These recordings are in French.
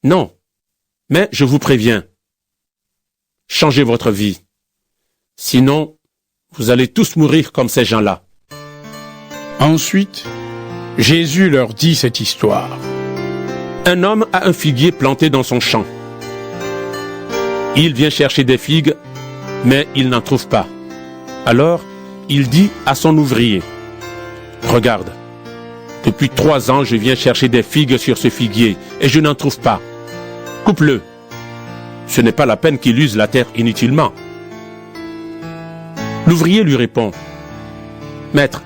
Non, mais je vous préviens, changez votre vie. Sinon, vous allez tous mourir comme ces gens-là. Ensuite, Jésus leur dit cette histoire. Un homme a un figuier planté dans son champ. Il vient chercher des figues, mais il n'en trouve pas. Alors, il dit à son ouvrier, « Regarde, depuis 3 ans, je viens chercher des figues sur ce figuier et je n'en trouve pas. Coupe-le. Ce n'est pas la peine qu'il use la terre inutilement. » L'ouvrier lui répond, « Maître,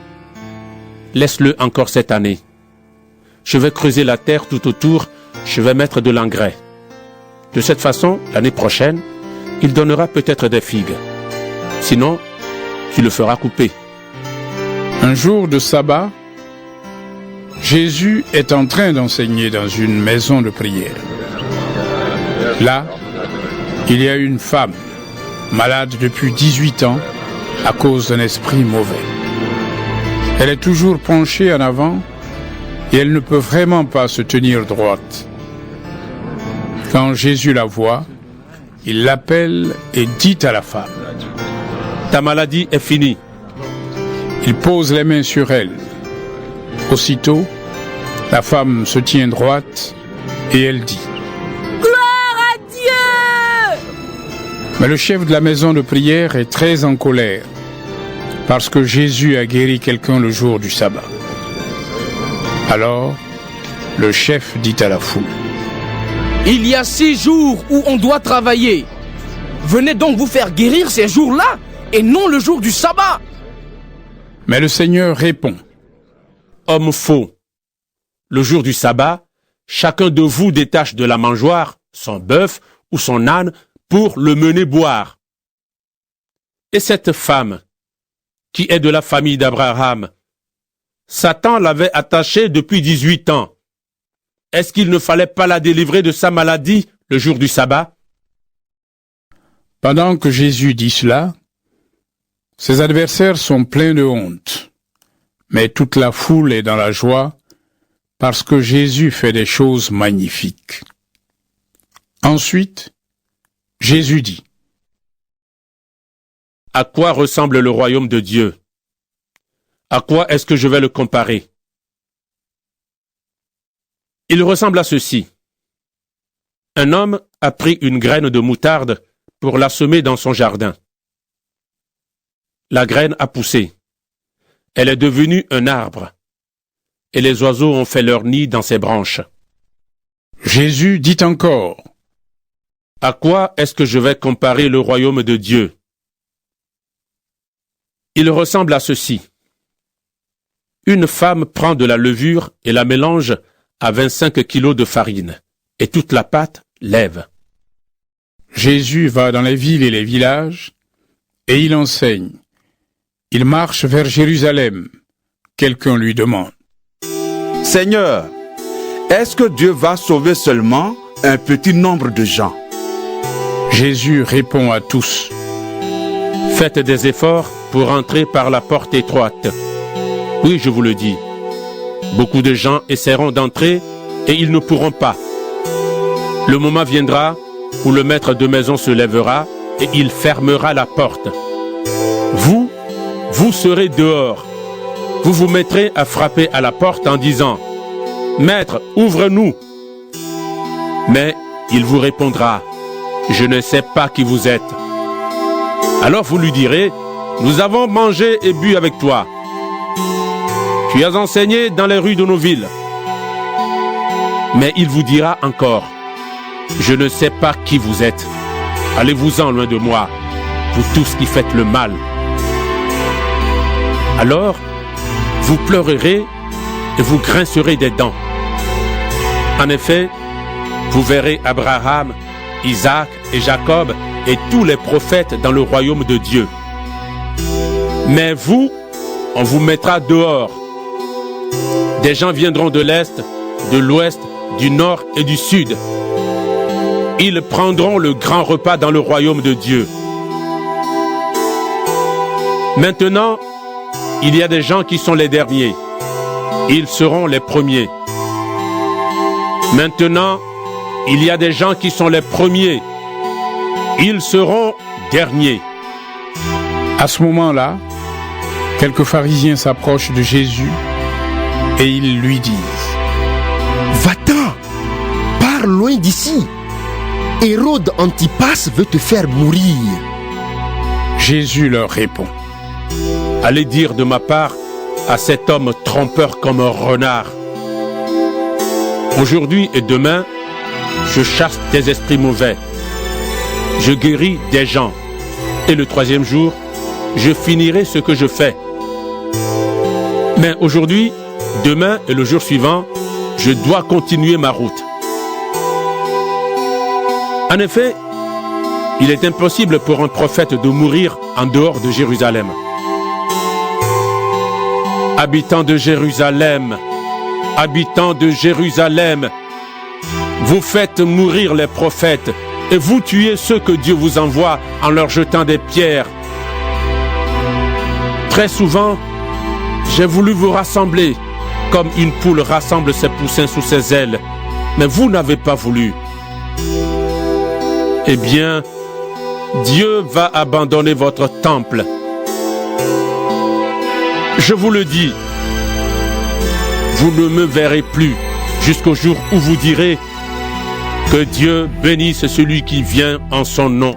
laisse-le encore cette année. Je vais creuser la terre tout autour, je vais mettre de l'engrais. De cette façon, l'année prochaine, il donnera peut-être des figues. Sinon, tu le feras couper. » Un jour de sabbat, Jésus est en train d'enseigner dans une maison de prière. Là, il y a une femme, malade depuis 18 ans, à cause d'un esprit mauvais. Elle est toujours penchée en avant et elle ne peut vraiment pas se tenir droite. Quand Jésus la voit, il l'appelle et dit à la femme, « Ta maladie est finie. » Il pose les mains sur elle. Aussitôt, la femme se tient droite et elle dit, « Gloire à Dieu !» Mais le chef de la maison de prière est très en colère parce que Jésus a guéri quelqu'un le jour du sabbat. Alors, le chef dit à la foule, « Il y a 6 jours où on doit travailler. Venez donc vous faire guérir ces jours-là et non le jour du sabbat. » Mais le Seigneur répond, « Homme faux, le jour du sabbat, chacun de vous détache de la mangeoire son bœuf ou son âne pour le mener boire. Et cette femme, qui est de la famille d'Abraham, Satan l'avait attachée depuis 18 ans. Est-ce qu'il ne fallait pas la délivrer de sa maladie le jour du sabbat? » Pendant que Jésus dit cela, ses adversaires sont pleins de honte, mais toute la foule est dans la joie parce que Jésus fait des choses magnifiques. Ensuite, Jésus dit, « À quoi ressemble le royaume de Dieu? À quoi est-ce que je vais le comparer? Il ressemble à ceci. Un homme a pris une graine de moutarde pour la semer dans son jardin. La graine a poussé. Elle est devenue un arbre. Et les oiseaux ont fait leur nid dans ses branches. » Jésus dit encore, « À quoi est-ce que je vais comparer le royaume de Dieu? Il ressemble à ceci. Une femme prend de la levure et la mélange à 25 kilos de farine, et toute la pâte lève. » Jésus va dans les villes et les villages, et il enseigne. Il marche vers Jérusalem. Quelqu'un lui demande, « Seigneur, est-ce que Dieu va sauver seulement un petit nombre de gens? » Jésus répond à tous, « Faites des efforts pour entrer par la porte étroite. Oui, je vous le dis, beaucoup de gens essaieront d'entrer et ils ne pourront pas. Le moment viendra où le maître de maison se lèvera et il fermera la porte. Vous serez dehors. Vous vous mettrez à frapper à la porte en disant, « Maître, ouvre-nous !» Mais il vous répondra, « Je ne sais pas qui vous êtes. » Alors vous lui direz, « Nous avons mangé et bu avec toi. Tu as enseigné dans les rues de nos villes. » Mais il vous dira encore, « Je ne sais pas qui vous êtes. Allez-vous-en loin de moi, vous tous qui faites le mal. » Alors, vous pleurerez et vous grincerez des dents. En effet, vous verrez Abraham, Isaac et Jacob et tous les prophètes dans le royaume de Dieu. Mais vous, on vous mettra dehors. Des gens viendront de l'Est, de l'Ouest, du Nord et du Sud. Ils prendront le grand repas dans le royaume de Dieu. Maintenant, il y a des gens qui sont les derniers. Ils seront les premiers. Maintenant, il y a des gens qui sont les premiers. Ils seront derniers. À ce moment-là, quelques pharisiens s'approchent de Jésus et ils lui disent: Va-t'en, pars loin d'ici. Hérode Antipas veut te faire mourir. Jésus leur répond: Allez dire de ma part à cet homme trompeur comme un renard. Aujourd'hui et demain, je chasse des esprits mauvais. Je guéris des gens. Et le troisième jour, je finirai ce que je fais. Mais aujourd'hui, demain et le jour suivant, je dois continuer ma route. En effet, il est impossible pour un prophète de mourir en dehors de Jérusalem. Habitants de Jérusalem, habitants de Jérusalem, vous faites mourir les prophètes et vous tuez ceux que Dieu vous envoie en leur jetant des pierres. Très souvent, j'ai voulu vous rassembler comme une poule rassemble ses poussins sous ses ailes, mais vous n'avez pas voulu. Eh bien, Dieu va abandonner votre temple. Je vous le dis, vous ne me verrez plus jusqu'au jour où vous direz que Dieu bénisse celui qui vient en son nom.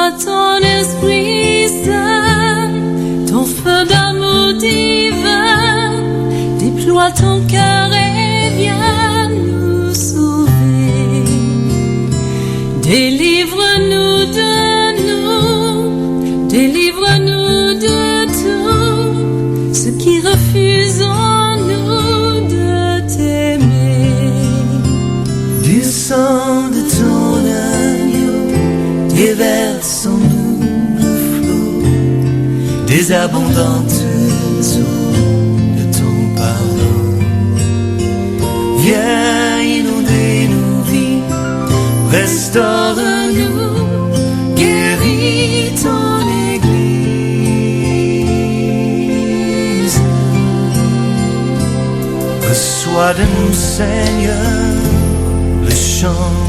Reçois ton Esprit Saint, ton feu d'amour divin, déploie ton cœur et viens nous sauver. Délivre-nous de nous, délivre-nous de tout ce qui refuse en nous de t'aimer. Du sang de ton agneau, déverse en nous le flot des abondantes eaux de ton pardon. Viens inonder nos vies, restaure-nous, guéris ton Église. Reçois de nous, Seigneur, le chant